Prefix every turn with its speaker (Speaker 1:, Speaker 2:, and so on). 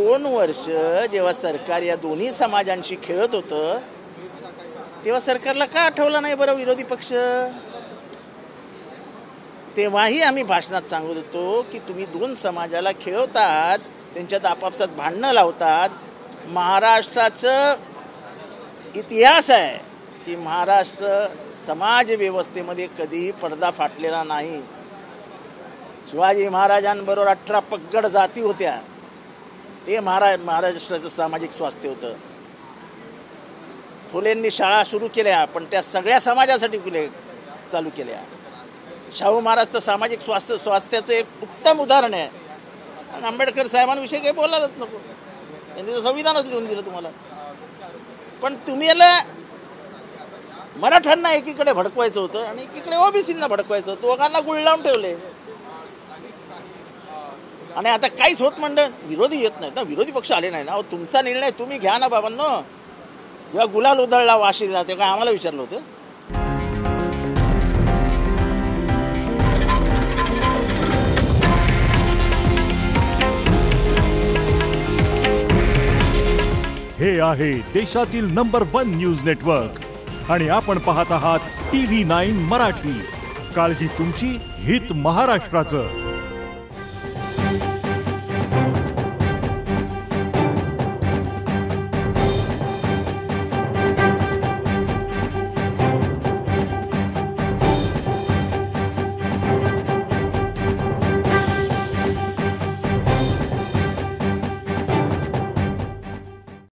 Speaker 1: 2 वर्ष जेव्हा सरकार या दोन्ही समाजांशी खेळत होतं तेव्हा सरकारला का आठवलं नाही बरं विरोधी पक्ष? तेव्हाही आम्ही भाषणात सांगत होतो की तुम्ही 2 समाजाला खेळवतात, त्यांच्यात आपापसात भांडणं लावतात. महाराष्ट्राचं इतिहास आहे की महाराष्ट्र समाज व्यवस्थेमध्ये कधीही पडदा फाटलेला नाही. शिवाजी महाराजांबरोबर 18 पगड जाती होत्या, ते महाराष्ट्राचं सामाजिक स्वास्थ्य होतं. फुलेंनी शाळा सुरू केल्या पण त्या सगळ्या समाजासाठी चालू केल्या. शाहू महाराज तर सामाजिक स्वास्थ्याचं एक उत्तम उदाहरण आहे. आणि आंबेडकर साहेबांविषयी काही बोलायलाच नको, त्यांनी तर संविधानच लिहून दिलं तुम्हाला. पण तुम्ही याला मराठ्यांना एकीकडे भडकवायचं होतं आणि एकीकडे ओबीसींना भडकवायचं होतं, दोघांना गुळलावून ठेवले. आणि आता काहीच होत म्हणलं विरोधी येत नाहीत ना, विरोधी पक्ष आले नाही ना. तुमचा निर्णय तुम्ही घ्या ना बाबांनो. जेव्हा गुलाल उधळला वाशीला तेव्हा आम्हाला विचारलं होतं.
Speaker 2: हे आहे देशातील नंबर 1 न्यूज नेटवर्क आणि आपण पाहत आहात TV9 मराठी. काळजी तुमची, हित महाराष्ट्राचं.